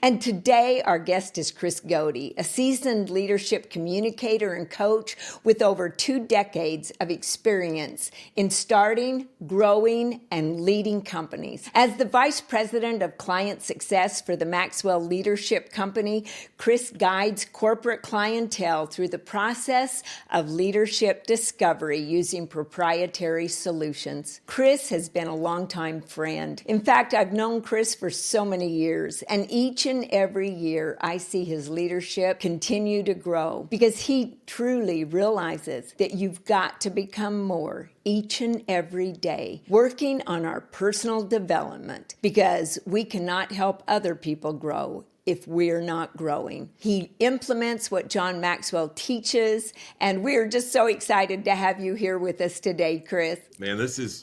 And today, our guest is Chris Goede, a seasoned leadership communicator and coach with over 2 decades of experience in starting, growing, and leading companies. As the Vice President of Client Success for the Maxwell Leadership Company, Chris guides corporate clientele through the process of leadership discovery using proprietary solutions. Chris has been a longtime friend. In fact, I've known Chris for so many years, and each and every year I see his leadership continue to grow because he truly realizes that you've got to become more each and every day, working on our personal development because we cannot help other people grow if we're not growing. He implements what John Maxwell teaches, and we're just so excited to have you here with us today, Chris. Man,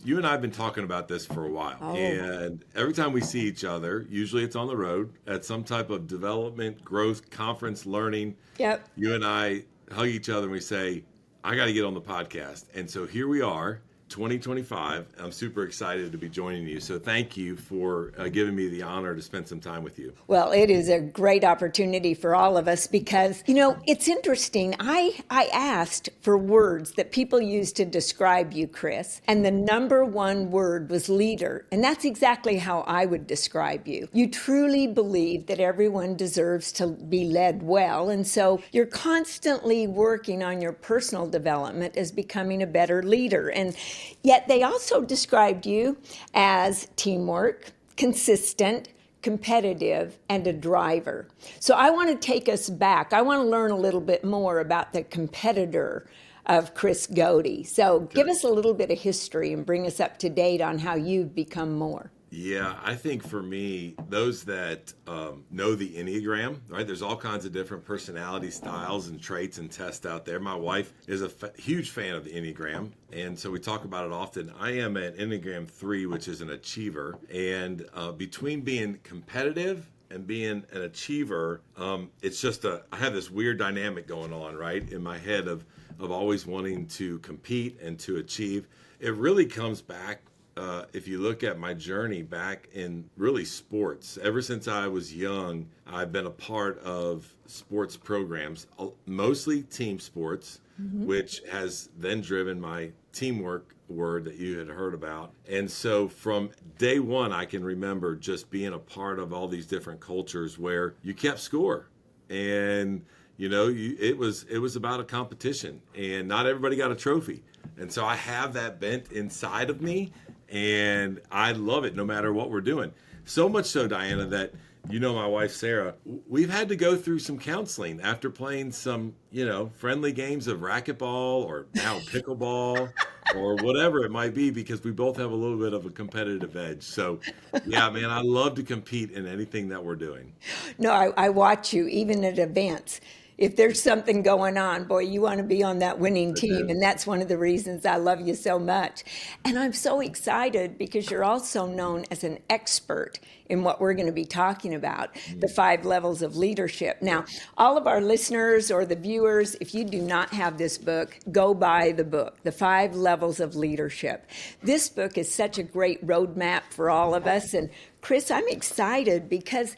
you and I have been talking about this for a while. And every time we see each other, usually it's on the road at some type of development, growth, conference, learning. Yep. You and I hug each other and we say, I got to get on the podcast. And so here we are, 2025. I'm super excited to be joining you. So thank you for giving me the honor to spend some time with you. Well, it is a great opportunity for all of us because, it's interesting. I asked for words that people use to describe you, Chris, and the number one word was leader. And that's exactly how I would describe you. You truly believe that everyone deserves to be led well. And so you're constantly working on your personal development as becoming a better leader. And yet they also described you as teamwork, consistent, competitive, and a driver. So I want to take us back. I want to learn a little bit more about the competitor of Chris Goede. So give us a little bit of history and bring us up to date on how you've become more. Yeah, I think for me, those that know the Enneagram, right? There's all kinds of different personality styles and traits and tests out there. My wife is a huge fan of the Enneagram, and so we talk about it often. I am an Enneagram 3, which is an achiever, and between being competitive and being an achiever, it's just I have this weird dynamic going on, right, in my head of always wanting to compete and to achieve. It really comes back. If you look at my journey back in really sports, ever since I was young, I've been a part of sports programs, mostly team sports, which has then driven my teamwork word that you had heard about. And so from day one, I can remember just being a part of all these different cultures where you kept score. And it was about a competition, and not everybody got a trophy. And so I have that bent inside of me. And I love it no matter what we're doing. So much so, Dianna, that my wife, Sarah, we've had to go through some counseling after playing some, friendly games of racquetball or now pickleball or whatever it might be, because we both have a little bit of a competitive edge. So, yeah, man, I love to compete in anything that we're doing. No, I watch you even at events. If there's something going on, boy, you want to be on that winning team. And that's one of the reasons I love you so much. And I'm so excited because you're also known as an expert in what we're going to be talking about, the 5 levels of leadership. Now, all of our listeners or the viewers, if you do not have this book, go buy the book, The 5 Levels of Leadership. This book is such a great roadmap for all of us. And Chris, I'm excited because,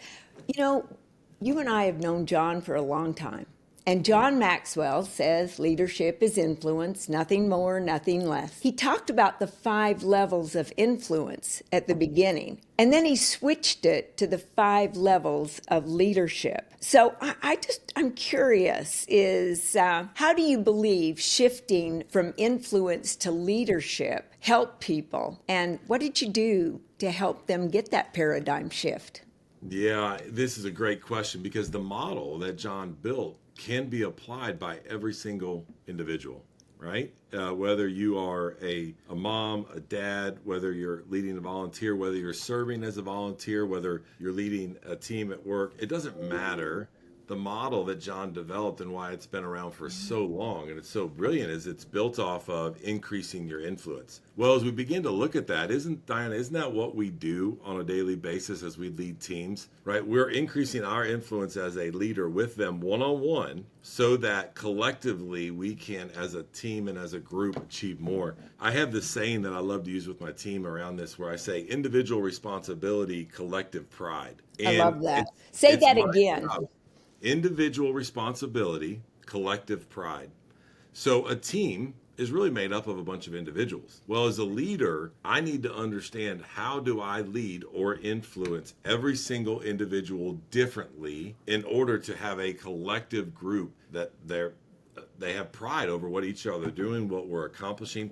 you and I have known John for a long time. And John Maxwell says leadership is influence, nothing more, nothing less. He talked about the 5 levels of influence at the beginning, and then he switched it to the 5 levels of leadership. So I'm curious, how do you believe shifting from influence to leadership help people? And what did you do to help them get that paradigm shift? Yeah, this is a great question because the model that John built can be applied by every single individual, right? Whether you are a mom, a dad, whether you're leading a volunteer, whether you're serving as a volunteer, whether you're leading a team at work, it doesn't matter the model that John developed and why it's been around for so long and it's so brilliant is it's built off of increasing your influence. Well, as we begin to look at that, isn't that what we do on a daily basis as we lead teams, right? We're increasing our influence as a leader with them one-on-one so that collectively we can, as a team and as a group, achieve more. I have this saying that I love to use with my team around this where I say individual responsibility, collective pride. I And love that. Say it's that my again. job. Individual responsibility, collective pride. So a team is really made up of a bunch of individuals. Well, as a leader, I need to understand how do I lead or influence every single individual differently in order to have a collective group that they have pride over what each other are doing, what we're accomplishing,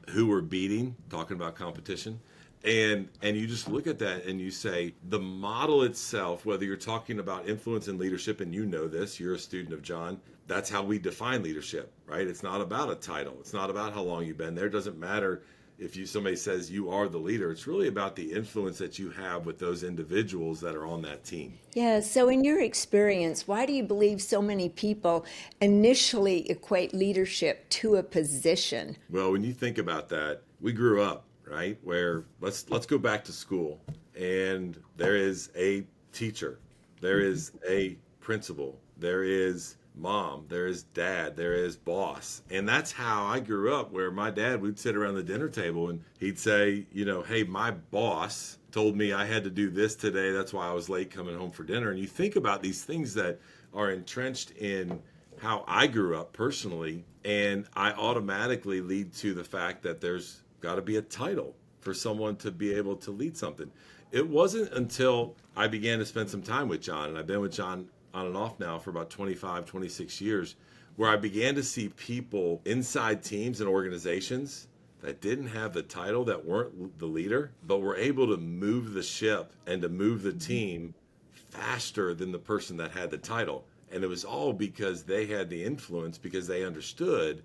who we're beating, talking about competition. And you just look at that and you say the model itself, whether you're talking about influence and leadership, and you know this, you're a student of John, that's how we define leadership, right? It's not about a title. It's not about how long you've been there. It doesn't matter if somebody says you are the leader. It's really about the influence that you have with those individuals that are on that team. Yeah, so in your experience, why do you believe so many people initially equate leadership to a position? Well, when you think about that, we grew up, right? Where let's go back to school, and there is a teacher, there is a principal, there is mom, there is dad, there is boss. And that's how I grew up, where my dad would sit around the dinner table and he'd say, hey, my boss told me I had to do this today. That's why I was late coming home for dinner. And you think about these things that are entrenched in how I grew up personally, and I automatically lead to the fact that there's got to be a title for someone to be able to lead something. It wasn't until I began to spend some time with John, and I've been with John on and off now for about 25, 26 years, where I began to see people inside teams and organizations that didn't have the title, that weren't the leader, but were able to move the ship and to move the team faster than the person that had the title. And it was all because they had the influence, because they understood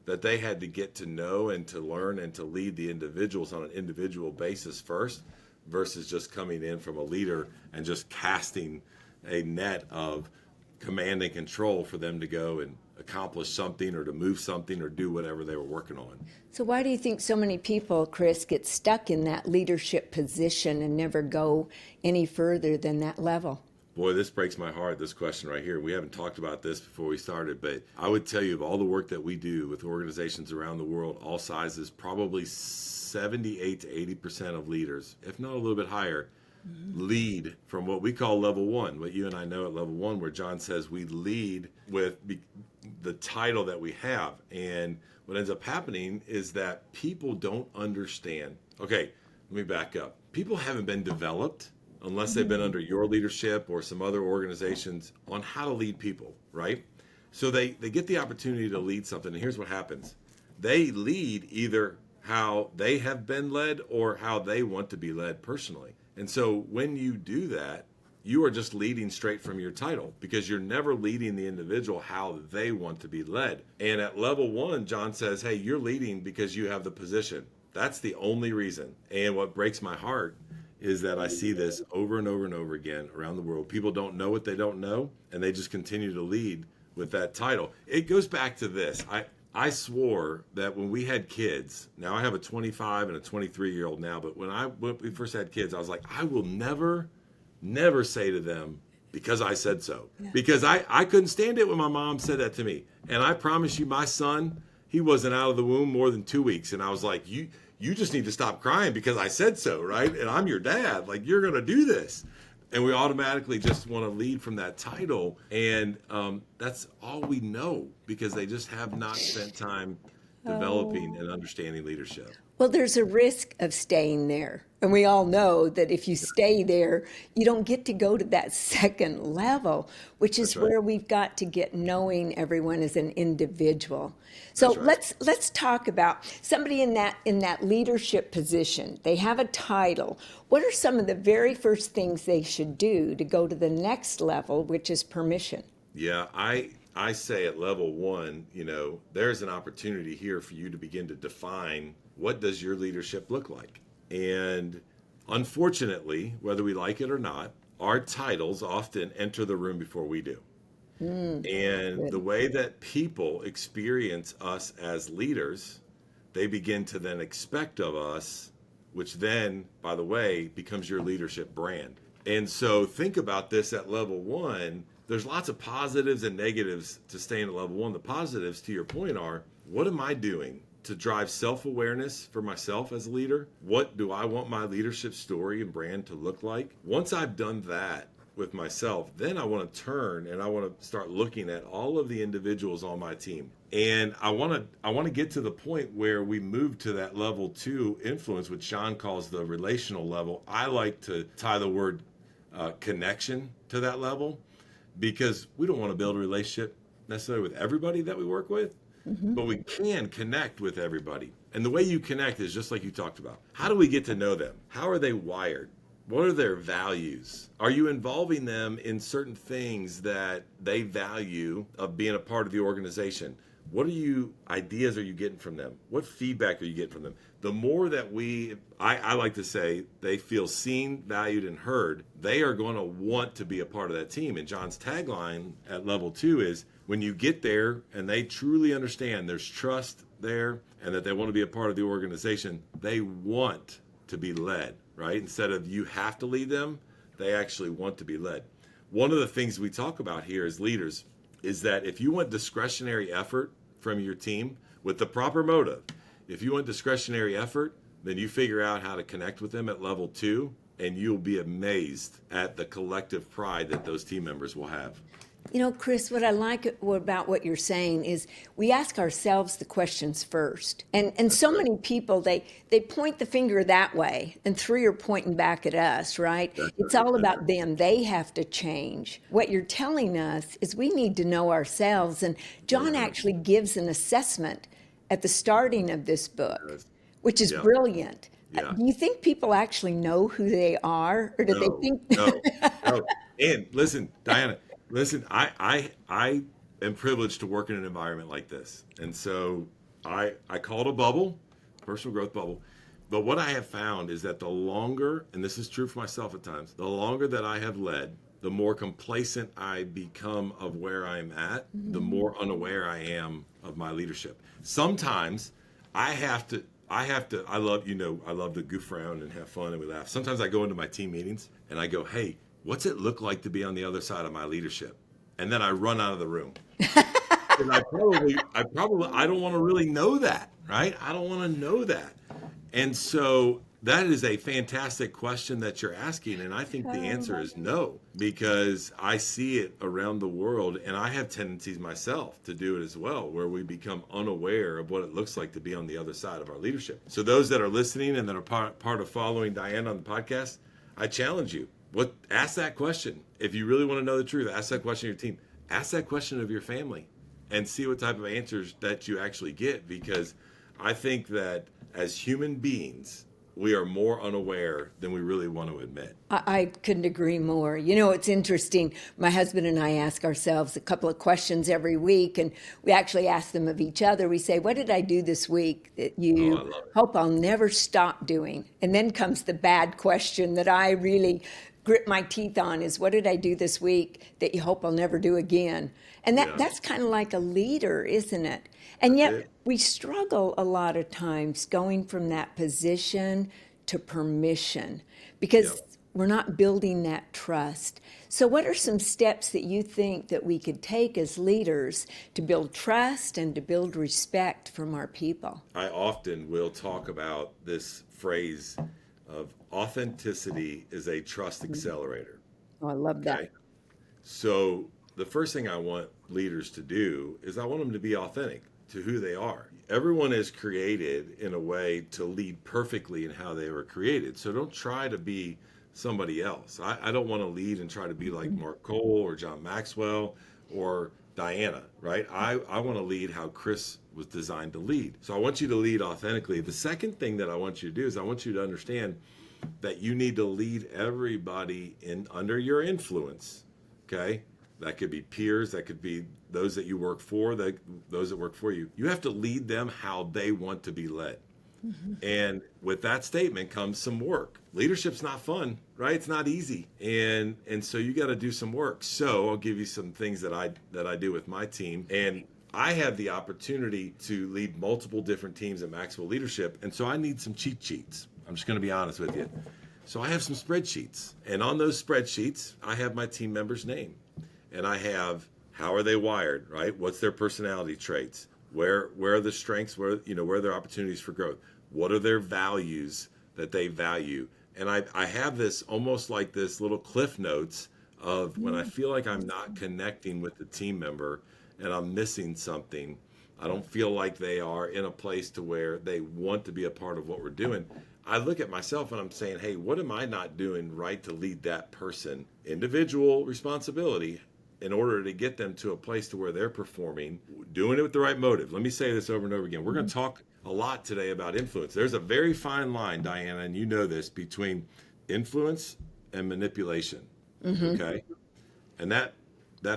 that they had to get to know and to learn and to lead the individuals on an individual basis first, versus just coming in from a leader and just casting a net of command and control for them to go and accomplish something or to move something or do whatever they were working on. So why do you think so many people, Chris, get stuck in that leadership position and never go any further than that level? Boy, this breaks my heart, this question right here. We haven't talked about this before we started, but I would tell you, of all the work that we do with organizations around the world, all sizes, probably 78 to 80% of leaders, if not a little bit higher, lead from what we call level one, what you and I know at level one, where John says we lead with the title that we have. And what ends up happening is that people don't understand. Okay, let me back up. People haven't been developed unless they've been under your leadership or some other organizations on how to lead people, right? So they get the opportunity to lead something, and here's what happens. They lead either how they have been led or how they want to be led personally. And so when you do that, you are just leading straight from your title, because you're never leading the individual how they want to be led. And at level one, John says, hey, you're leading because you have the position. That's the only reason. And what breaks my heart is that I see this over and over and over again around the world. People don't know what they don't know, and they just continue to lead with that title. It goes back to this. I swore that when we had kids, now I have a 25 and a 23-year-old now, but when we first had kids, I was like, I will never say to them, because I said so. Yeah. Because I couldn't stand it when my mom said that to me. And I promise you, my son, he wasn't out of the womb more than 2 weeks. And I was like, you just need to stop crying because I said so, right? And I'm your dad. Like, you're going to do this. And we automatically just want to lead from that title. And that's all we know, because they just have not spent time developing and understanding leadership. Well, there's a risk of staying there. And we all know that if you stay there, you don't get to go to that second level, which is That's right. where we've got to get knowing everyone as an individual. So That's right. let's talk about somebody in that leadership position. They have a title. What are some of the very first things they should do to go to the next level, which is permission? Yeah, I say at level one, there's an opportunity here for you to begin to define, what does your leadership look like? And unfortunately, whether we like it or not, our titles often enter the room before we do. And Good. the way that people experience us as leaders, they begin to then expect of us, which then, by the way, becomes your leadership brand. And so think about this at level one. There's lots of positives and negatives to staying at level one. The positives, to your point, are what am I doing to drive self-awareness for myself as a leader? What do I want my leadership story and brand to look like? Once I've done that with myself, then I want to turn and I want to start looking at all of the individuals on my team. And I want to get to the point where we move to that level two influence, which Sean calls the relational level. I like to tie the word connection to that level, because we don't want to build a relationship necessarily with everybody that we work with, but we can connect with everybody. And the way you connect is just like you talked about. How do we get to know them? How are they wired? What are their values? Are you involving them in certain things that they value of being a part of the organization? What ideas are you getting from them? What feedback are you getting from them? The more that I like to say, they feel seen, valued, and heard, they are going to want to be a part of that team. And John's tagline at level two is, when you get there and they truly understand there's trust there and that they want to be a part of the organization, they want to be led, right? Instead of you have to lead them, they actually want to be led. One of the things we talk about here as leaders is that if you want discretionary effort from your team with the proper motive, if you want discretionary effort, then you figure out how to connect with them at level two, and you'll be amazed at the collective pride that those team members will have. You know, Chris, what I like about what you're saying is we ask ourselves the questions first. And so many people, they point the finger that way, and three are pointing back at us, right? It's all about them. They have to change. What you're telling us is we need to know ourselves. And John actually gives an assessment at the starting of this book, which is brilliant. Yeah. Do you think people actually know who they are, or do they think? No. And listen, Dianna, I am privileged to work in an environment like this. And so I call it a bubble, personal growth bubble. But what I have found is that the longer, and this is true for myself at times, the longer that I have led, the more complacent I become of where I'm at, the more unaware I am of my leadership. Sometimes I love to goof around and have fun and we laugh. Sometimes I go into my team meetings and I go, hey, what's it look like to be on the other side of my leadership? And then I run out of the room. And I don't want to really know that, right? I don't want to know that. And so that is a fantastic question that you're asking. And I think the answer is no, because I see it around the world and I have tendencies myself to do it as well, where we become unaware of what it looks like to be on the other side of our leadership. So those that are listening and that are part of following Dianna on the podcast, I challenge you. Ask that question. If you really want to know the truth, ask that question of your team. Ask that question of your family and see what type of answers that you actually get, because I think that as human beings, we are more unaware than we really want to admit. I couldn't agree more. You know, it's interesting. My husband and I ask ourselves a couple of questions every week, and we actually ask them of each other. We say, what did I do this week that you hope I'll never stop doing? And then comes the bad question that I really grit my teeth on is, what did I do this week that you hope I'll never do again? And that's kind of like a leader, isn't it? And yet we struggle a lot of times going from that position to permission, because we're not building that trust. So what are some steps that you think that we could take as leaders to build trust and to build respect from our people? I often will talk about this phrase of authenticity is a trust accelerator. Oh, I love that. Okay? So the first thing I want leaders to do is I want them to be authentic to who they are. Everyone is created in a way to lead perfectly in how they were created. So don't try to be somebody else. I don't want to lead and try to be like Mark Cole or John Maxwell or Dianna, right? I want to lead how Chris was designed to lead. So I want you to lead authentically. The second thing that I want you to do is I want you to understand that you need to lead everybody under your influence, okay? That could be peers, that could be those that you work for, those that work for you. You have to lead them how they want to be led. And with that statement comes some work. Leadership's not fun, right? It's not easy. And so you got to do some work. So I'll give you some things that I do with my team. And I have the opportunity to lead multiple different teams at Maxwell Leadership. And so I need some cheat sheets. I'm just going to be honest with you. So I have some spreadsheets. And on those spreadsheets, I have my team member's name. And I have how are they wired, right? What's their personality traits? Where are the strengths? Where are their opportunities for growth? What are their values that they value? And I have this almost like this little cliff notes of when I feel like I'm not connecting with the team member and I'm missing something. I don't feel like they are in a place to where they want to be a part of what we're doing. I look at myself and I'm saying, hey, what am I not doing right to lead that person? Individual responsibility in order to get them to a place to where they're performing, doing it with the right motive. Let me say this over and over again. We're going to talk a lot today about influence. There's a very fine line, Dianna, and you know this, between influence and manipulation. Okay? And that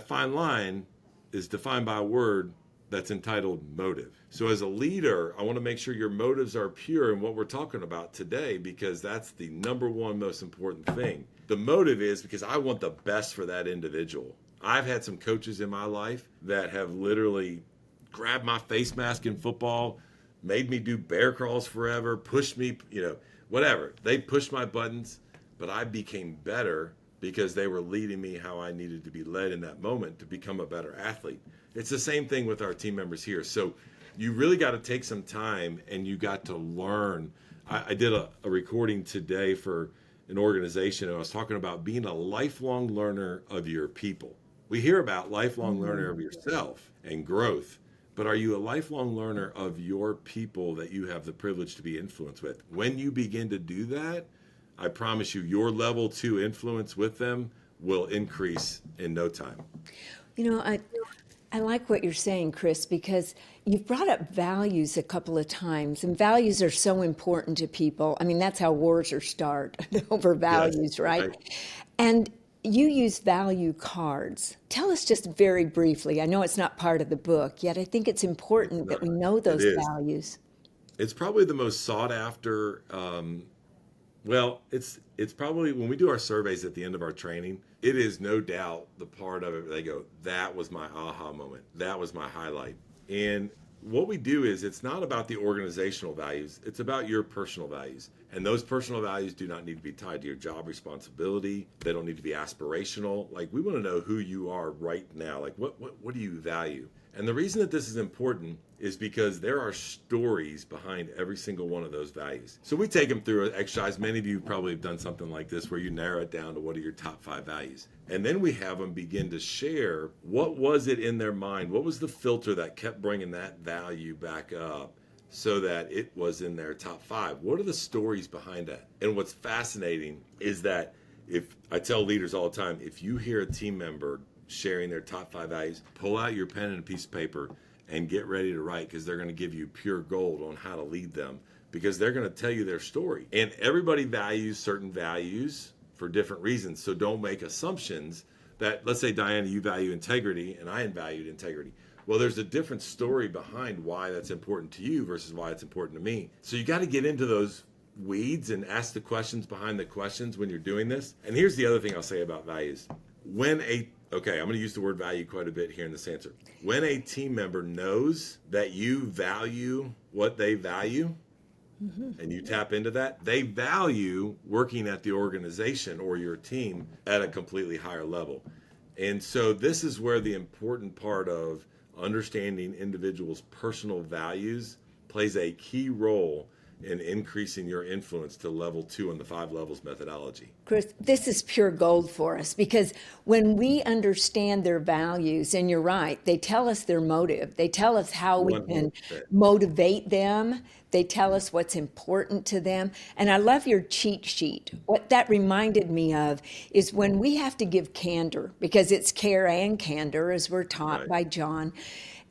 fine line is defined by a word that's entitled motive. So as a leader, I want to make sure your motives are pure in what we're talking about today, because that's the number one most important thing. The motive is because I want the best for that individual. I've had some coaches in my life that have literally grabbed my face mask in football, made me do bear crawls forever, pushed me, whatever. They pushed my buttons, but I became better because they were leading me how I needed to be led in that moment to become a better athlete. It's the same thing with our team members here. So you really got to take some time and you got to learn. I did a recording today for an organization, and I was talking about being a lifelong learner of your people. We hear about lifelong learner of yourself and growth, but are you a lifelong learner of your people that you have the privilege to be influenced with? When you begin to do that, I promise you, your level 2 influence with them will increase in no time. I like what you're saying, Chris, because you've brought up values a couple of times, and values are so important to people. I mean, that's how wars are started over values, Yes, right? And you use value cards. Tell us just very briefly. I know it's not part of the book, yet I think it's important that we know It those is. values. It's probably the most sought after. It's probably when we do our surveys at the end of our training, it is no doubt the part of it where they go, that was my aha moment. That was my highlight. And what we do is it's not about the organizational values. It's about your personal values. And those personal values do not need to be tied to your job responsibility. They don't need to be aspirational. Like, we want to know who you are right now. Like, what do you value? And the reason that this is important is because there are stories behind every single one of those values. So we take them through an exercise. Many of you probably have done something like this where you narrow it down to what are your top 5 values. And then we have them begin to share what was it in their mind? What was the filter that kept bringing that value back up so that it was in their top 5? What are the stories behind that? And what's fascinating is that if I tell leaders all the time, if you hear a team member sharing their top 5 values, pull out your pen and a piece of paper and get ready to write, because they're going to give you pure gold on how to lead them, because they're going to tell you their story. And everybody values certain values for different reasons. So don't make assumptions that, let's say, Dianna, you value integrity and I valued integrity. Well, there's a different story behind why that's important to you versus why it's important to me. So you got to get into those weeds and ask the questions behind the questions when you're doing this. And here's the other thing I'll say about values. Okay, I'm going to use the word value quite a bit here in this answer. When a team member knows that you value what they value, and you tap into that, they value working at the organization or your team at a completely higher level. And so this is where the important part of understanding individuals' personal values plays a key role in increasing your influence to level 2 in the 5 levels methodology. Chris, this is pure gold for us, because when we understand their values, and you're right, they tell us their motive, they tell us how we can 100%. motivate them, they tell us what's important to them. And I love your cheat sheet. What that reminded me of is when we have to give candor, because it's care and candor, as we're taught Right. by John.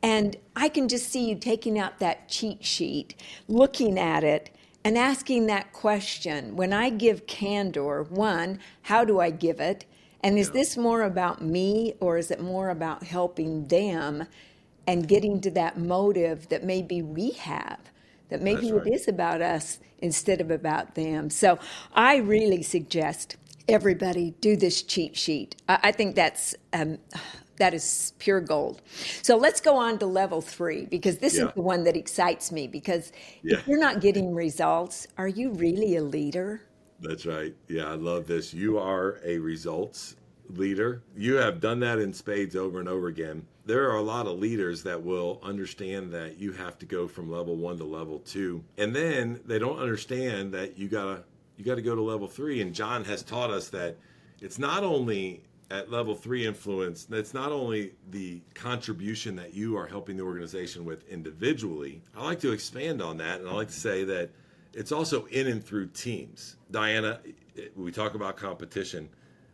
And I can just see you taking out that cheat sheet, looking at it, and asking that question. When I give candor, one, how do I give it? And is this more about me, or is it more about helping them and getting to that motive that maybe we have, that maybe That's right. it is about us instead of about them? So I really suggest Everybody do this cheat sheet. I think that is pure gold. So let's go on to level 3, because this is Yeah. the one that excites me, because if Yeah. you're not getting results, are you really a leader? That's right. Yeah, I love this. You are a results leader. You have done that in spades over and over again. There are a lot of leaders that will understand that you have to go from level 1 to level 2, and then they don't understand that you got to go to level 3. And John has taught us that it's not only at level 3 influence, that's not only the contribution that you are helping the organization with individually. I like to expand on that, and I like to say that it's also in and through teams. Dianna, we talk about competition.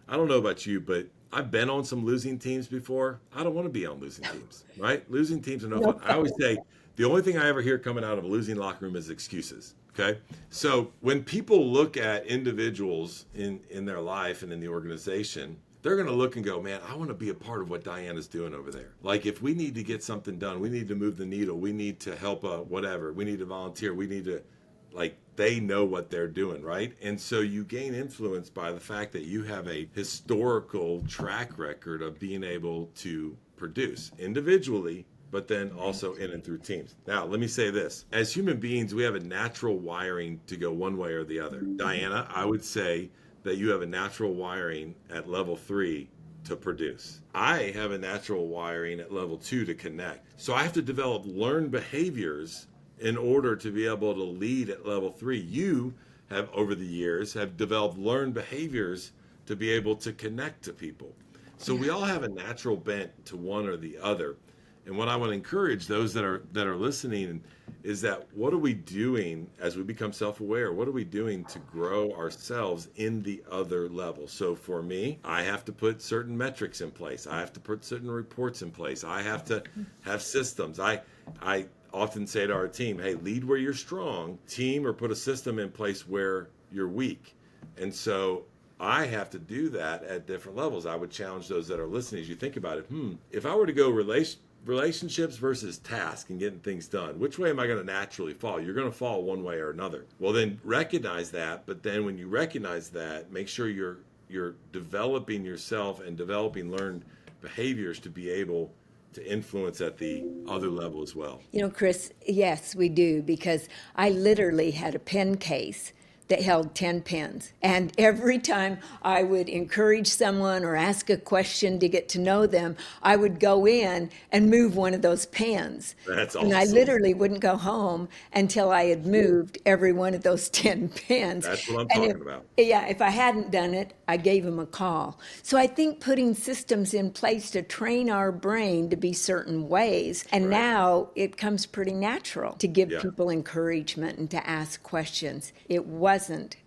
I don't know about you, but I've been on some losing teams before. I don't want to be on losing teams, right? Losing teams are no No fun. I always fun. say the only thing I ever hear coming out of a losing locker room is excuses. Okay. So when people look at individuals in their life and in the organization, they're going to look and go, man, I want to be a part of what Diana's doing over there. Like if we need to get something done, we need to move the needle, we need to help whatever, we need to volunteer, we need to, like, they know what they're doing, right? And so you gain influence by the fact that you have a historical track record of being able to produce individually, but then also in and through teams. Now, let me say this. As human beings, we have a natural wiring to go one way or the other. Dianna, I would say that you have a natural wiring at level 3 to produce. I have a natural wiring at level 2 to connect. So I have to develop learned behaviors in order to be able to lead at level 3. You have, over the years, have developed learned behaviors to be able to connect to people. So we all have a natural bent to one or the other. And what I want to encourage those that are listening is that what are we doing as we become self-aware? What are we doing to grow ourselves in the other level? So for me, I have to put certain metrics in place. I have to put certain reports in place. I have to have systems. I often say to our team, hey, lead where you're strong, team, or put a system in place where you're weak. And so I have to do that at different levels. I would challenge those that are listening as you think about it. If I were to go relationships versus task and getting things done, which way am I going to naturally fall? You're going to fall one way or another. Well, then recognize that. But then when you recognize that, make sure you're developing yourself and developing learned behaviors to be able to influence at the other level as well. You know, Chris, yes, we do, because I literally had a pen case that held 10 pens. And every time I would encourage someone or ask a question to get to know them, I would go in and move one of those pens. That's And I awesome. literally wouldn't go home until I had moved every one of those 10 pens. That's what I'm And talking about. if I hadn't done it, I gave him a call. So I think putting systems in place to train our brain to be certain ways, and Right. now it comes pretty natural to give Yeah. people encouragement and to ask questions. It wasn't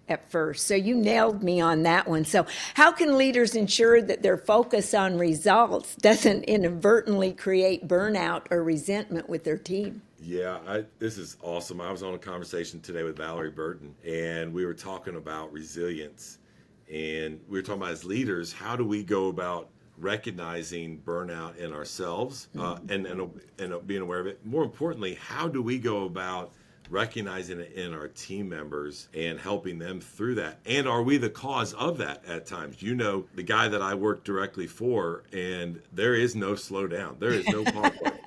at first. So you nailed me on that one. So how can leaders ensure that their focus on results doesn't inadvertently create burnout or resentment with their team? Yeah, this is awesome. I was on a conversation today with Valerie Burton, and we were talking about resilience. And we were talking about, as leaders, how do we go about recognizing burnout in ourselves and being aware of it? More importantly, how do we go about recognizing it in our team members and helping them through that? And are we the cause of that at times? You know, the guy that I work directly for, and there is no slow down. There is no pause button.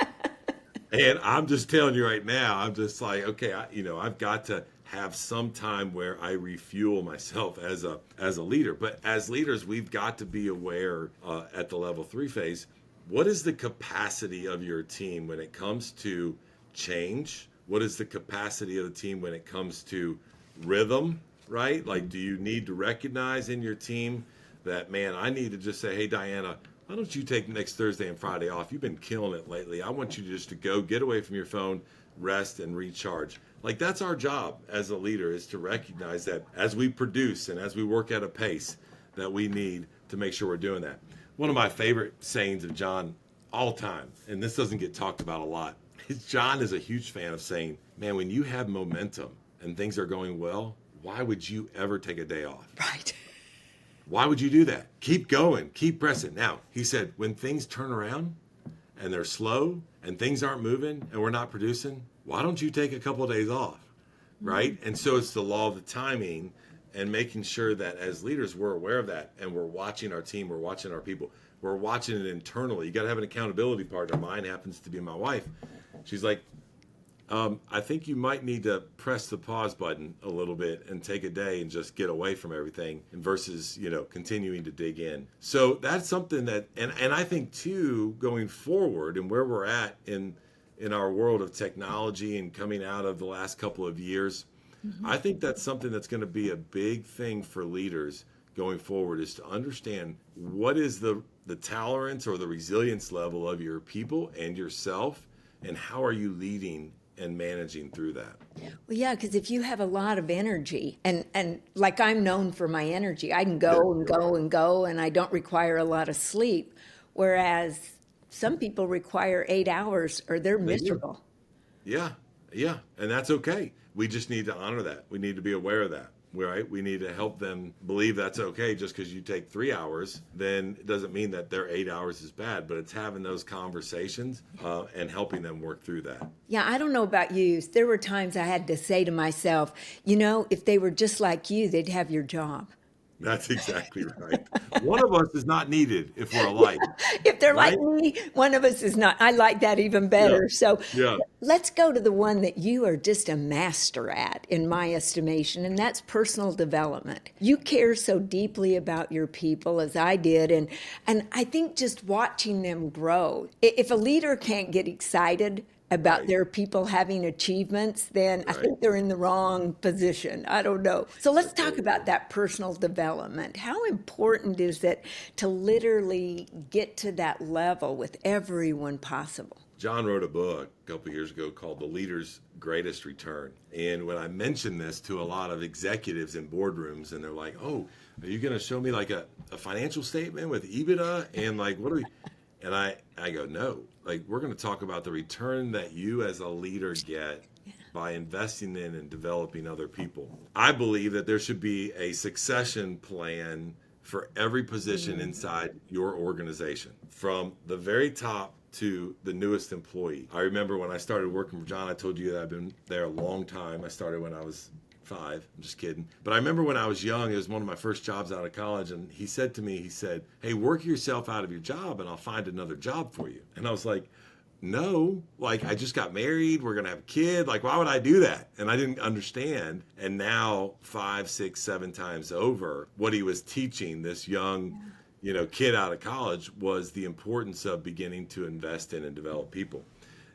And I'm just telling you right now, I'm just like, okay, I've got to have some time where I refuel myself as a leader. But as leaders, we've got to be aware at the level 3 phase. What is the capacity of your team when it comes to change? What is the capacity of the team when it comes to rhythm, right? Like, do you need to recognize in your team that, man, I need to just say, hey, Dianna, why don't you take next Thursday and Friday off? You've been killing it lately. I want you just to go get away from your phone, rest, and recharge. Like, that's our job as a leader, is to recognize that as we produce and as we work at a pace that we need to make sure we're doing that. One of my favorite sayings of John all time, and this doesn't get talked about a lot, John is a huge fan of saying, man, when you have momentum and things are going well, why would you ever take a day off? Right. Why would you do that? Keep going, keep pressing. Now, he said, when things turn around and they're slow and things aren't moving and we're not producing, why don't you take a couple of days off? Right? And so it's the law of the timing. and making sure that as leaders, we're aware of that and we're watching our team, we're watching our people, we're watching it internally. You got to have an accountability partner. Mine happens to be my wife. She's like, I think you might need to press the pause button a little bit and take a day and just get away from everything versus, continuing to dig in. So that's something that, and I think too, going forward and where we're at in our world of technology and coming out of the last couple of years, I think that's something that's going to be a big thing for leaders going forward, is to understand what is the tolerance or the resilience level of your people and yourself, and how are you leading and managing through that. Well, yeah, because if you have a lot of energy, and like I'm known for my energy, I can go and go and go, and I don't require a lot of sleep, whereas some people require 8 hours or they're miserable. Yeah, and that's okay. We just need to honor that. We need to be aware of that, right? We need to help them believe that's okay. Just because you take 3 hours, then it doesn't mean that their 8 hours is bad, but it's having those conversations and helping them work through that. Yeah, I don't know about you. There were times I had to say to myself, if they were just like you, they'd have your job. That's exactly right. One of us is not needed if we're alike. If they're right? like me, one of us is not. I like that even better. Yeah. So Yeah. let's go to the one that you are just a master at, in my estimation, and that's personal development. You care so deeply about your people, as I did, and I think just watching them grow. If a leader can't get excited about Right. their people having achievements, then I Right. think they're in the wrong position. I don't know. So let's talk about that personal development. How important is it to literally get to that level with everyone possible? John wrote a book a couple years ago called The Leader's Greatest Return. And when I mentioned this to a lot of executives in boardrooms, and they're like, oh, are you going to show me like a financial statement with EBITDA? And like, what are we? And I go, no, like we're going to talk about the return that you as a leader get by investing in and developing other people. I believe that there should be a succession plan for every position inside your organization, from the very top to the newest employee. I remember when I started working for John, I told you that I've been there a long time. I started when I was 5. I'm just kidding. But I remember when I was young, it was one of my first jobs out of college, and he said to me, hey, work yourself out of your job and I'll find another job for you. And I was like, no, like I just got married, we're going to have a kid. Like, why would I do that? And I didn't understand. And now 5, 6, 7 times over, what he was teaching this young kid out of college was the importance of beginning to invest in and develop people.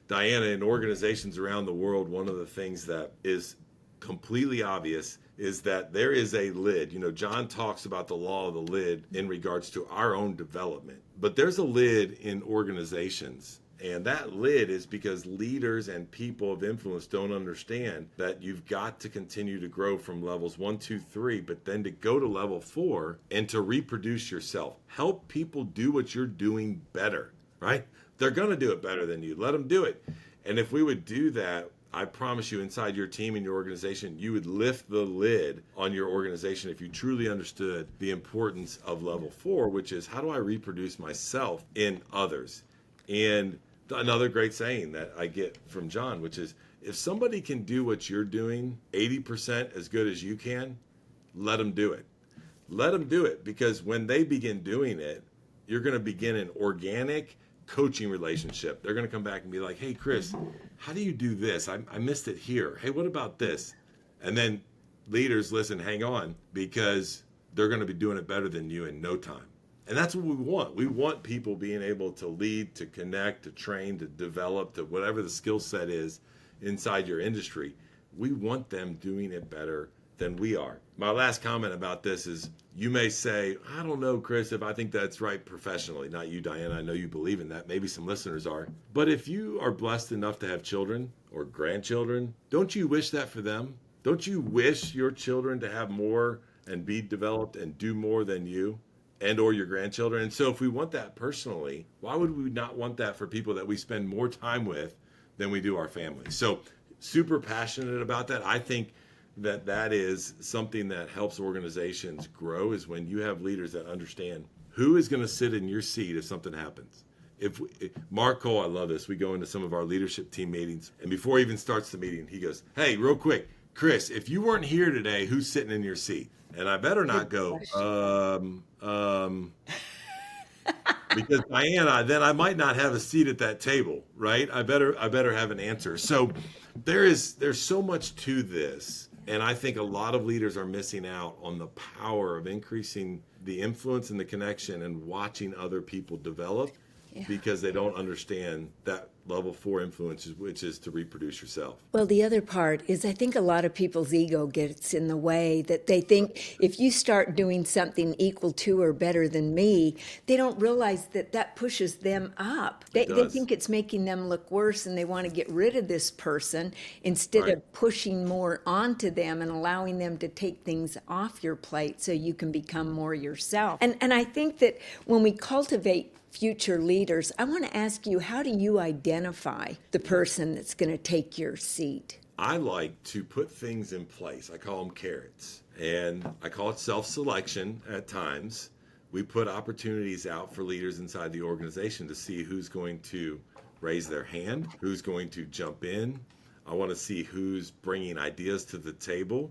Dianna, in organizations around the world, one of the things that is completely obvious is that there is a lid. John talks about the law of the lid in regards to our own development, but there's a lid in organizations. And that lid is because leaders and people of influence don't understand that you've got to continue to grow from levels 1, 2, 3, but then to go to level 4 and to reproduce yourself. Help people do what you're doing better, right? They're going to do it better than you. Let them do it. And if we would do that, I promise you, inside your team and your organization, you would lift the lid on your organization if you truly understood the importance of level 4, which is, how do I reproduce myself in others? And another great saying that I get from John, which is, if somebody can do what you're doing 80% as good as you can, let them do it. Let them do it, because when they begin doing it, you're going to begin an organic coaching relationship. They're going to come back and be like, hey, Chris, how do you do this? I missed it here. Hey, what about this? And then leaders, listen, hang on, because they're going to be doing it better than you in no time. And that's what we want. We want people being able to lead, to connect, to train, to develop, to whatever the skill set is inside your industry. We want them doing it better than we are. My last comment about this is, you may say, I don't know, Chris, if I think that's right professionally. Not you, Dianna. I know you believe in that. Maybe some listeners are. But if you are blessed enough to have children or grandchildren, don't you wish that for them? Don't you wish your children to have more and be developed and do more than you and or your grandchildren? And so if we want that personally, why would we not want that for people that we spend more time with than we do our family? So super passionate about that. I think that is something that helps organizations grow, is when you have leaders that understand who is going to sit in your seat if something happens. Mark Cole, I love this. We go into some of our leadership team meetings, and before he even starts the meeting, he goes, hey, real quick, Chris, if you weren't here today, who's sitting in your seat? And I better not go, because Dianna, then I might not have a seat at that table, right? I better have an answer. So there's so much to this, and I think a lot of leaders are missing out on the power of increasing the influence and the connection and watching other people develop because they don't understand that level 4 influence, which is to reproduce yourself. Well, the other part is I think a lot of people's ego gets in the way, that they think if you start doing something equal to or better than me, they don't realize that that pushes them up. They think it's making them look worse, and they want to get rid of this person instead of pushing more onto them and allowing them to take things off your plate so you can become more yourself. And I think that when we cultivate future leaders, I want to ask you, how do you identify the person that's going to take your seat? I like to put things in place. I call them carrots, and I call it self-selection at times. We put opportunities out for leaders inside the organization to see who's going to raise their hand, who's going to jump in. I want to see who's bringing ideas to the table.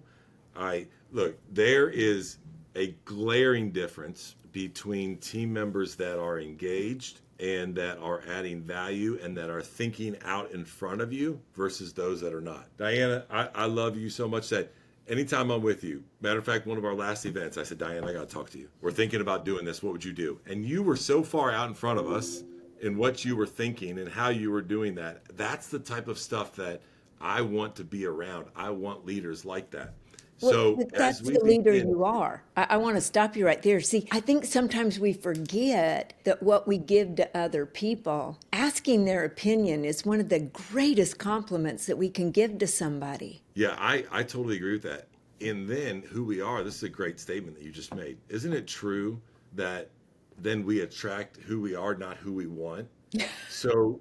Look, there is a glaring difference between team members that are engaged and that are adding value and that are thinking out in front of you versus those that are not. Dianna, I love you so much that anytime I'm with you, matter of fact, one of our last events, I said, Dianna, I got to talk to you. We're thinking about doing this. What would you do? And you were so far out in front of us in what you were thinking and how you were doing that. That's the type of stuff that I want to be around. I want leaders like that. So but that's the leader you are. I want to stop you right there. See, I think sometimes we forget that what we give to other people, asking their opinion, is one of the greatest compliments that we can give to somebody. Yeah, I totally agree with that. And then who we are, this is a great statement that you just made. Isn't it true that then we attract who we are, not who we want? So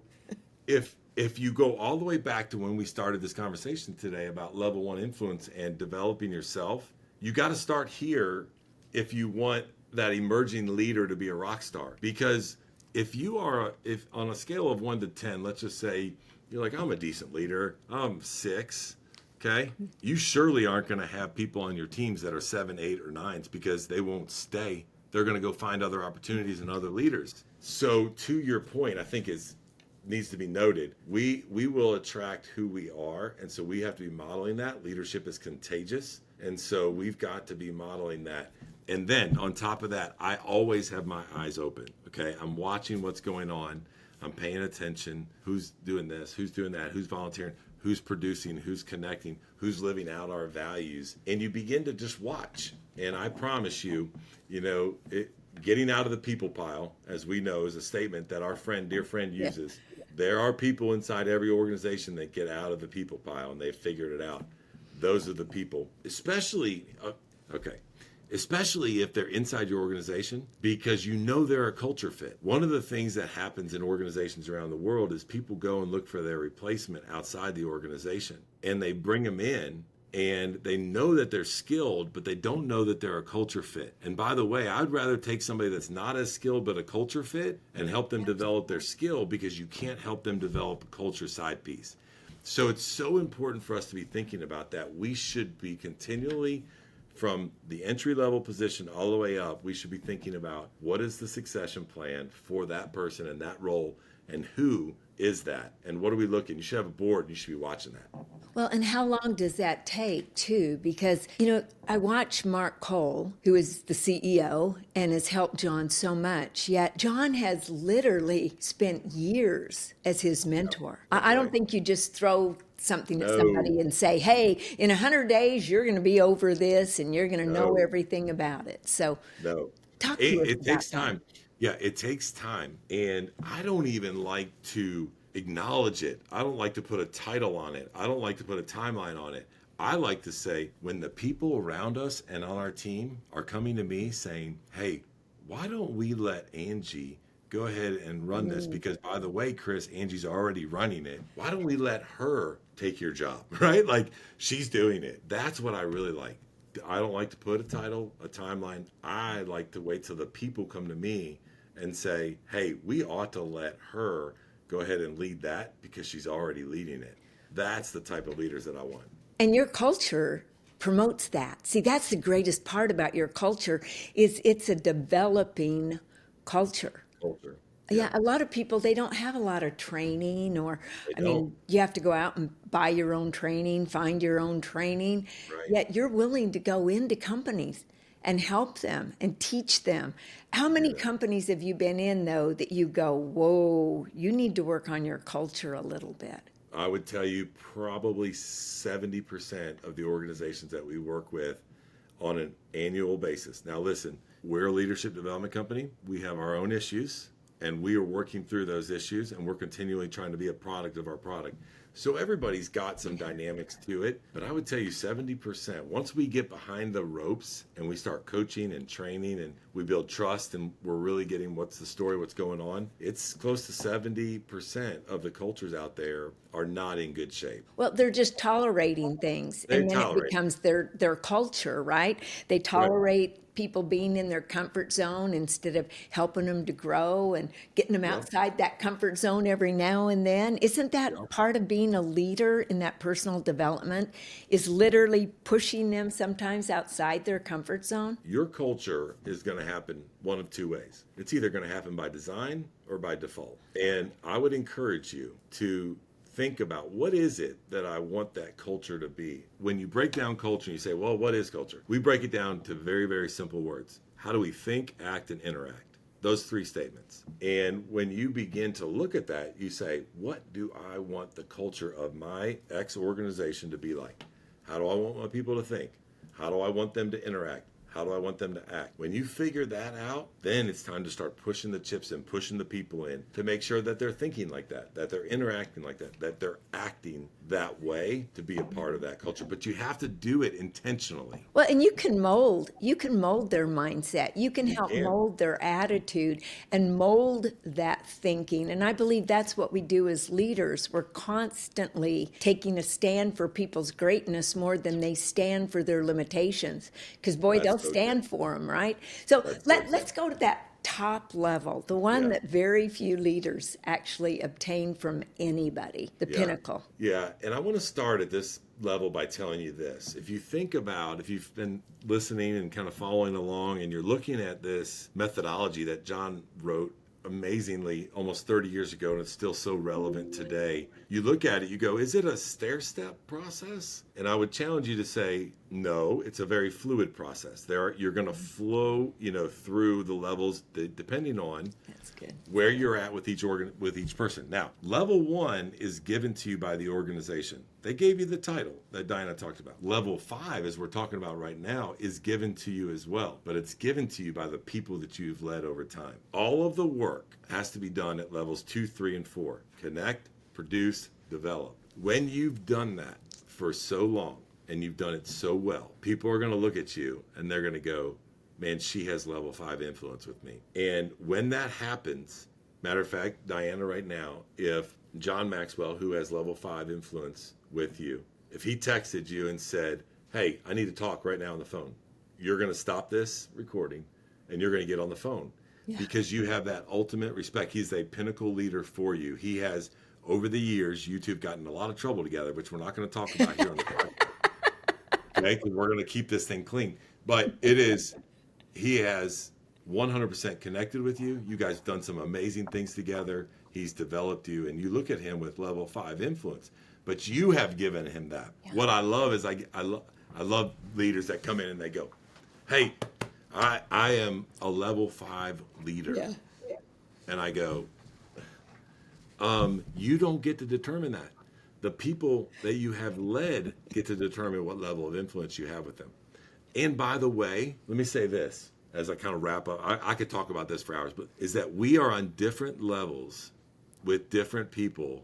if you go all the way back to when we started this conversation today about level 1 influence and developing yourself, you got to start here if you want that emerging leader to be a rock star. Because if on a scale of 1 to 10, let's just say you're like, I'm a decent leader, I'm 6, okay? You surely aren't going to have people on your teams that are 7, 8, or 9s because they won't stay. They're going to go find other opportunities and other leaders. So to your point, I think needs to be noted, we will attract who we are, and so we have to be modeling that. Leadership is contagious, and so we've got to be modeling that. And then on top of that, I always have my eyes open. Okay, I'm watching what's going on, I'm paying attention, who's doing this, who's doing that, who's volunteering, who's producing, who's connecting, who's living out our values, and you begin to just watch. And I promise you, getting out of the people pile, as we know, is a statement that our dear friend uses. There are people inside every organization that get out of the people pile, and they've figured it out. Those are the people, especially if they're inside your organization, because they're a culture fit. One of the things that happens in organizations around the world is people go and look for their replacement outside the organization, and they bring them in, and they know that they're skilled, but they don't know that they're a culture fit. And by the way, I'd rather take somebody that's not as skilled but a culture fit and help them develop their skill, because you can't help them develop a culture side piece. So it's so important for us to be thinking about that. We should be continually, from the entry level position all the way up, we should be thinking about what is the succession plan for that person and that role, and who is that, and what are we looking? You should have a board, and you should be watching that. Well, and how long does that take, too? Because, I watch Mark Cole, who is the CEO and has helped John so much, yet John has literally spent years as his mentor. I don't think you just throw something at somebody and say, hey, in 100 days, you're going to be over this and you're going to know everything about it. So talk to us about takes time. Yeah, it takes time. And I don't even like to acknowledge it. I don't like to put a title on it. I don't like to put a timeline on it. I like to say, when the people around us and on our team are coming to me saying, hey, why don't we let Angie go ahead and run this? Because, by the way, Chris, Angie's already running it. Why don't we let her take your job, right? Like, she's doing it. That's what I really like. I don't like to put a title, a timeline. I like to wait till the people come to me and say, hey, we ought to let her go ahead and lead that because she's already leading it. That's the type of leaders that I want. And your culture promotes that. See, that's the greatest part about your culture is it's a developing culture. Culture. Yeah, Yeah, a lot of people, they don't have a lot of training or, they I don't. mean, you have to go out and buy your own training, find your own training. Right. Yet you're willing to go into companies and help them and teach them. How many Yeah. companies have you been in, though, that you go, whoa, you need to work on your culture a little bit? I would tell you probably 70% of the organizations that we work with on an annual basis. Now, listen, we're a leadership development company. We have our own issues, and we are working through those issues, and we're continually trying to be a product of our product. So everybody's got some dynamics to it, but I would tell you 70%. Once we get behind the ropes and we start coaching and training and we build trust and we're really getting what's the story, what's going on, it's close to 70% of the cultures out there are not in good shape. Well, they're just tolerating things, They and then it tolerate. becomes their culture, right? They Right. tolerate people being in their comfort zone instead of helping them to grow and getting them Yep. outside that comfort zone every now and then. Isn't that Yep. part of being a leader in that personal development? Is literally pushing them sometimes outside their comfort zone? Your culture is going to happen one of two ways. It's either going to happen by design or by default. And I would encourage you to think about what is it that I want that culture to be. When you break down culture and you say, well, what is culture? We break it down to very, very simple words. How do we think, act, and interact? Those three statements. And when you begin to look at that, you say, what do I want the culture of my X organization to be like? How do I want my people to think? How do I want them to interact? How do I want them to act? When you figure that out, then it's time to start pushing the chips in, pushing the people in to make sure that they're thinking like that they're interacting like that they're acting that way to be a part of that culture. But you have to do it intentionally. Well, and you can mold their mindset. You can help can. mold their attitude and mold that thinking. And I believe that's what we do as leaders. We're constantly taking a stand for people's greatness more than they stand for their limitations. Because boy, That's they'll so stand true. for them, right? So That's so let's go to that top level, the one Yeah. that very few leaders actually obtain from anybody, the Yeah. pinnacle. Yeah. And I want to start at this level by telling you this. If you think about, if you've been listening and kind of following along and you're looking at this methodology that John wrote amazingly almost 30 years ago and it's still so relevant today, you look at it, you go, is it a stair-step process? And I would challenge you to say, no, it's a very fluid process. You're going to flow, through the levels depending on That's good. where you're at with each person. Now, level 1 is given to you by the organization. They gave you the title that Dianna talked about. Level 5, as we're talking about right now, is given to you as well, but it's given to you by the people that you've led over time. All of the work has to be done at levels 2, 3, and 4. Connect, produce, develop. When you've done that for so long and you've done it so well, people are going to look at you and they're going to go, man, she has level 5 influence with me. And when that happens, matter of fact, Dianna, right now, if John Maxwell, who has level 5 influence with you, if he texted you and said, hey, I need to talk right now on the phone, you're going to stop this recording and you're going to get on the phone. Yeah. Because you have that ultimate respect. He's a pinnacle leader for you. He has, over the years, you two have gotten in a lot of trouble together, which we're not going to talk about here on the podcast. Okay, because we're going to keep this thing clean. But he has 100% connected with you. You guys have done some amazing things together. He's developed you, and you look at him with level 5 influence. But you have given him that. Yeah. What I love is I love leaders that come in and they go, hey, I am a level 5 leader. Yeah. And I go, you don't get to determine that. The people that you have led get to determine what level of influence you have with them. And by the way, let me say this as I kind of wrap up. I could talk about this for hours, but is that we are on different levels with different people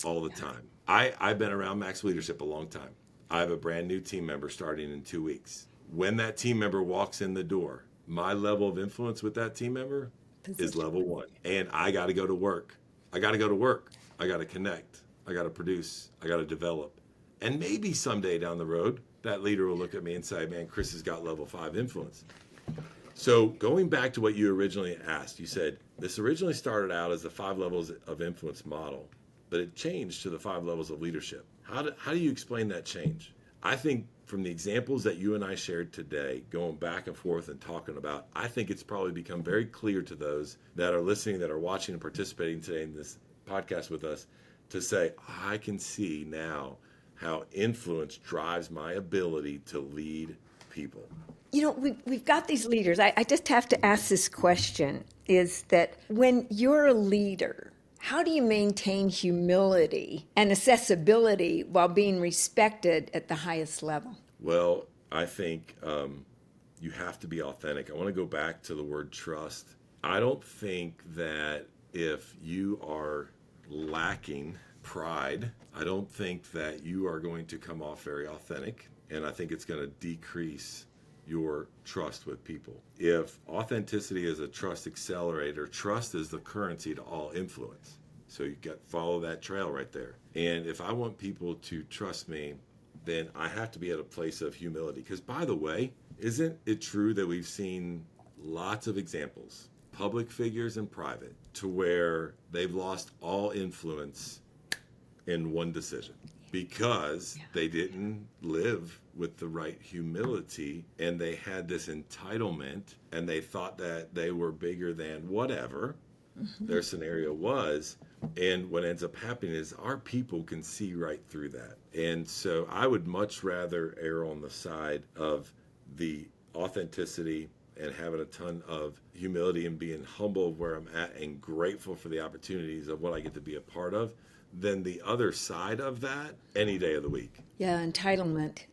all the time. I've been around Max Leadership a long time. I have a brand new team member starting in 2 weeks. When that team member walks in the door, my level of influence with that team member is level 1. And I got to go to work. I got to connect. I got to produce. I got to develop. And maybe someday down the road, that leader will look at me and say, man, Chris has got level 5 influence. So going back to what you originally asked, you said this originally started out as the 5 levels of influence model, but it changed to the 5 levels of leadership. How do you explain that change? I think from the examples that you and I shared today, going back and forth and talking about, I think it's probably become very clear to those that are listening, that are watching and participating today in this podcast with us, to say, I can see now how influence drives my ability to lead people. You know, we've got these leaders. I just have to ask this question, is that when you're a leader, how do you maintain humility and accessibility while being respected at the highest level? Well, I think you have to be authentic. I want to go back to the word trust. I don't think that if you are lacking pride, I don't think that you are going to come off very authentic. And I think it's going to decrease your trust with people. If authenticity is a trust accelerator, trust is the currency to all influence. So you got follow that trail right there. And if I want people to trust me, then I have to be at a place of humility. Because by the way, isn't it true that we've seen lots of examples, public figures and private, to where they've lost all influence in one decision because they didn't live with the right humility, and they had this entitlement, and they thought that they were bigger than whatever their scenario was. And what ends up happening is our people can see right through that. And so I would much rather err on the side of the authenticity and having a ton of humility and being humble of where I'm at and grateful for the opportunities of what I get to be a part of than the other side of that any day of the week. Yeah, entitlement.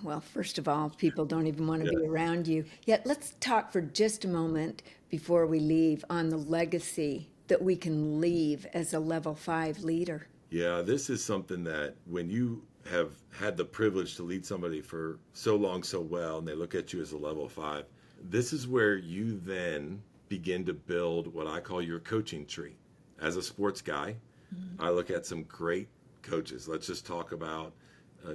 Well, first of all, people don't even want to be around you. Yet let's talk for just a moment before we leave on the legacy that we can leave as a level 5 leader. Yeah, this is something that when you have had the privilege to lead somebody for so long, so well, and they look at you as a level 5, this is where you then begin to build what I call your coaching tree. As a sports guy, I look at some great coaches. Let's just talk about,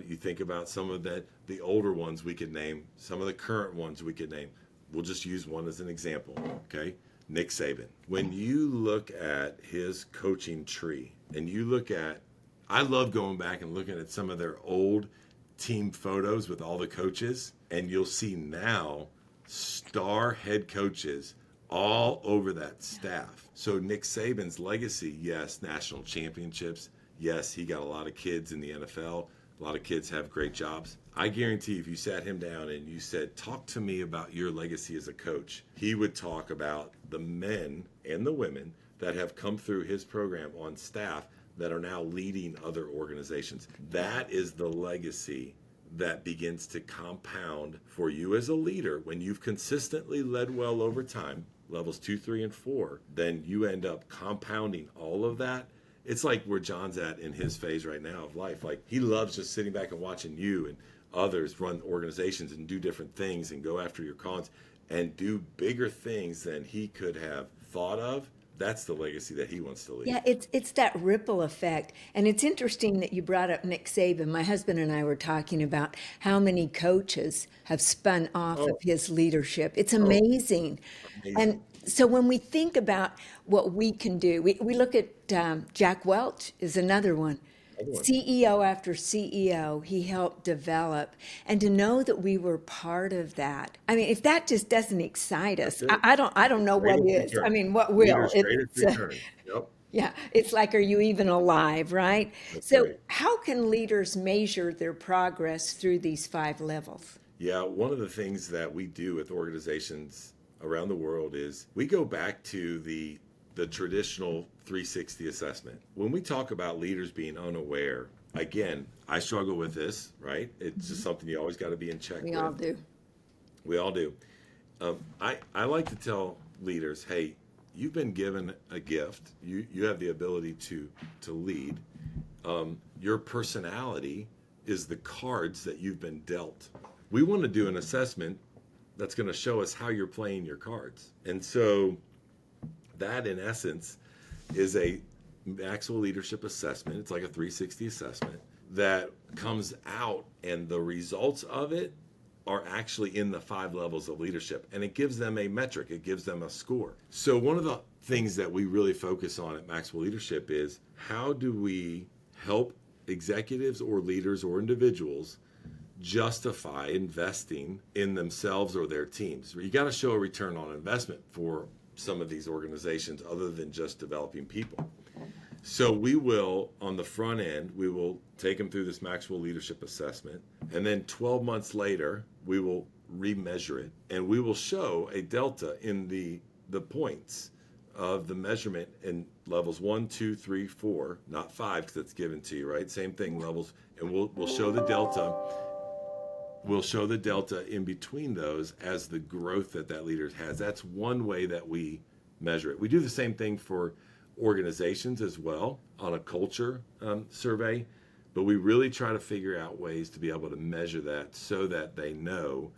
you think about some of the older ones we could name, some of the current ones we could name. We'll just use one as an example, okay? Nick Saban. When you look at his coaching tree and you look at, I love going back and looking at some of their old team photos with all the coaches, and you'll see now star head coaches all over that staff. So Nick Saban's legacy, yes, national championships. Yes, he got a lot of kids in the NFL. A lot of kids have great jobs. I guarantee if you sat him down and you said, talk to me about your legacy as a coach, he would talk about the men and the women that have come through his program on staff that are now leading other organizations. That is the legacy that begins to compound for you as a leader. When you've consistently led well over time, levels 2, 3, and 4, then you end up compounding all of that. It's like where John's at in his phase right now of life. Like, he loves just sitting back and watching you and others run organizations and do different things and go after your cons and do bigger things than he could have thought of. That's the legacy that he wants to leave. Yeah, it's that ripple effect. And it's interesting that you brought up Nick Saban. My husband and I were talking about how many coaches have spun off of his leadership. It's amazing. And so when we think about what we can do, we look at Jack Welch is another one. CEO after CEO, he helped develop. And to know that we were part of that. I mean, if that just doesn't excite us, I don't know what is. Return. I mean, what will? Yep. Yeah, it's like, are you even alive, right? That's So right. how can leaders measure their progress through these 5 levels? Yeah, one of the things that we do with organizations around the world is we go back to the traditional 360 assessment. When we talk about leaders being unaware, again, I struggle with this, right? It's just something you always got to be in check with. We all do. We all do. I like to tell leaders, hey, you've been given a gift. You have the ability to lead. Your personality is the cards that you've been dealt. We want to do an assessment that's going to show us how you're playing your cards. And so that, in essence, is a Maxwell Leadership assessment. It's like a 360 assessment that comes out, and the results of it are actually in the 5 levels of leadership. And it gives them a metric. It gives them a score. So one of the things that we really focus on at Maxwell Leadership is how do we help executives or leaders or individuals justify investing in themselves or their teams. You got to show a return on investment for some of these organizations other than just developing people. So we will, on the front end, we will take them through this Maxwell Leadership Assessment, and then 12 months later, we will remeasure it, and we will show a delta in the points of the measurement in levels 1, 2, 3, 4, not 5 because it's given to you, right? Same thing, levels, and we'll show the delta. We'll show the delta in between those as the growth that leader has. That's one way that we measure it. We do the same thing for organizations as well on a culture survey, but we really try to figure out ways to be able to measure that so that they know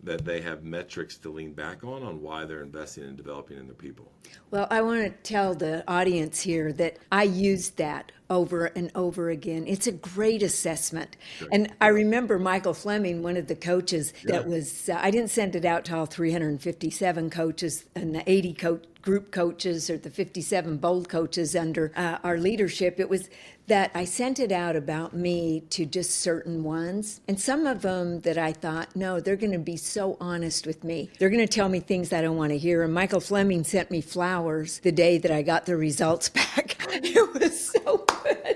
that they have metrics to lean back on why they're investing in developing in their people. Well, I want to tell the audience here that I used that over and over again. It's a great assessment. Sure. And I remember Michael Fleming, one of the coaches that was, I didn't send it out to all 357 coaches and the 80 group coaches or the 57 bold coaches under our leadership. It was that I sent it out about me to just certain ones. And some of them that I thought, no, they're going to be so honest with me. They're going to tell me things I don't want to hear. And Michael Fleming sent me flowers the day that I got the results back. It was so good.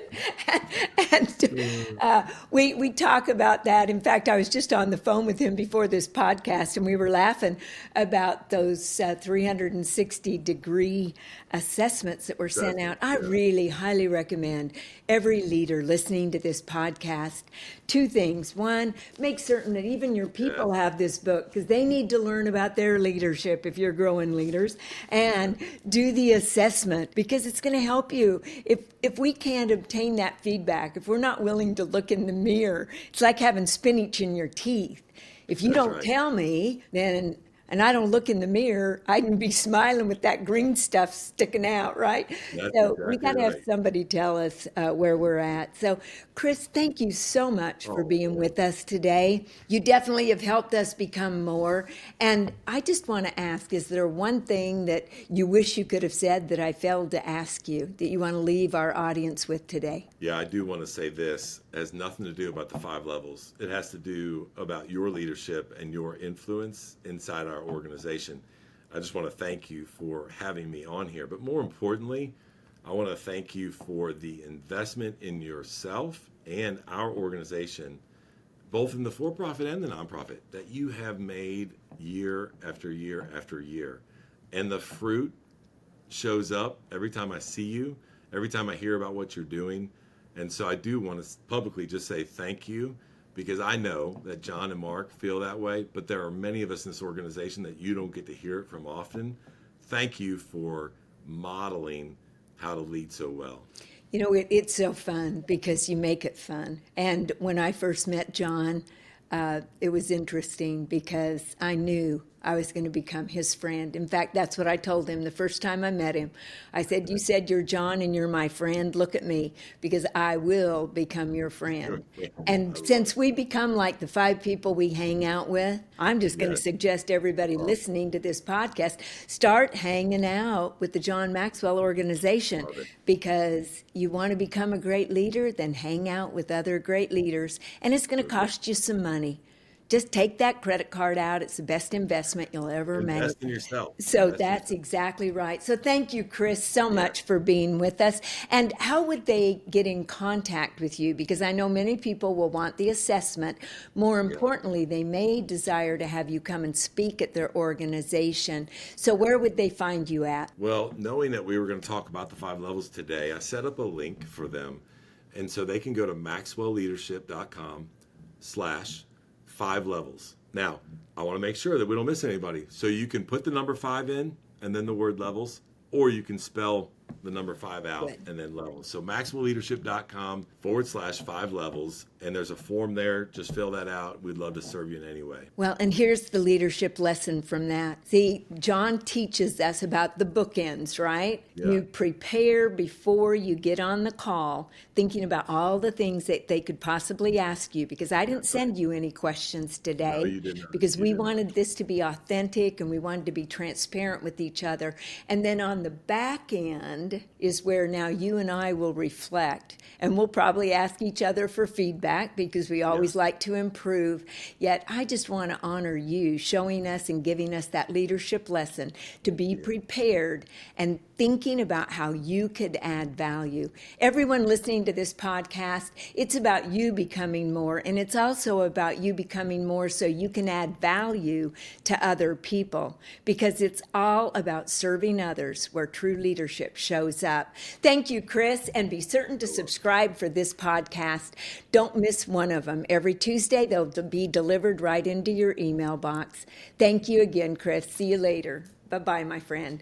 And we talk about that. In fact, I was just on the phone with him before this podcast, and we were laughing about those 360-degree assessments that were sent out. I really highly recommend every leader listening to this podcast. Two things. One, make certain that even your people have this book because they need to learn about their leadership if you're growing leaders, and do the assessment because it's going to help you. If we can't obtain that feedback, if we're not willing to look in the mirror, it's like having spinach in your teeth. If you don't tell me, then, and I don't look in the mirror, I can be smiling with that green stuff sticking out, right? So we got to have somebody tell us where we're at. So, Chris, thank you so much for being with us today. You definitely have helped us become more. And I just want to ask, is there one thing that you wish you could have said that I failed to ask you that you want to leave our audience with today? Yeah, I do want to say this. It has nothing to do about the 5 levels. It has to do about your leadership and your influence inside our organization. I just want to thank you for having me on here. But more importantly, I want to thank you for the investment in yourself and our organization, both in the for-profit and the nonprofit, that you have made year after year after year. And the fruit shows up every time I see you, every time I hear about what you're doing. And so I do want to publicly just say thank you, because I know that John and Mark feel that way, but there are many of us in this organization that you don't get to hear it from often. Thank you for modeling how to lead so well. You know, it's so fun because you make it fun. And when I first met John, it was interesting because I knew I was going to become his friend. In fact, that's what I told him the first time I met him. I said, you said you're John and you're my friend. Look at me, because I will become your friend. And since we become like the 5 people we hang out with, I'm just going to suggest everybody listening to this podcast, start hanging out with the John Maxwell organization, because you want to become a great leader, then hang out with other great leaders. And it's going to cost you some money. Just take that credit card out. It's the best investment you'll ever make. Invest in yourself. So that's exactly right. So thank you, Chris, so much for being with us. And how would they get in contact with you? Because I know many people will want the assessment. More importantly, they may desire to have you come and speak at their organization. So where would they find you at? Well, knowing that we were going to talk about the 5 levels today, I set up a link for them. And so they can go to maxwellleadership.com/5 levels. Now, I want to make sure that we don't miss anybody. So you can put the number 5 in and then the word levels, or you can spell the number 5 out and then levels. So maxwellleadership.com/5 levels. And there's a form there. Just fill that out. We'd love to serve you in any way. Well, and here's the leadership lesson from that. See, John teaches us about the bookends, right? Yeah. You prepare before you get on the call, thinking about all the things that they could possibly ask you, because I didn't send you any questions today. No, you did not. Because You we did not. wanted this to be authentic and we wanted to be transparent with each other. And then on the back end, end is where now you and I will reflect, and we'll probably ask each other for feedback because we always like to improve. Yet I just want to honor you showing us and giving us that leadership lesson to be prepared and thinking about how you could add value. Everyone listening to this podcast, it's about you becoming more, and it's also about you becoming more so you can add value to other people, because it's all about serving others where true leadership shows up. Thank you, Chris, and be certain to subscribe for this podcast. Don't miss one of them. Every Tuesday, they'll be delivered right into your email box. Thank you again, Chris. See you later. Bye-bye, my friend.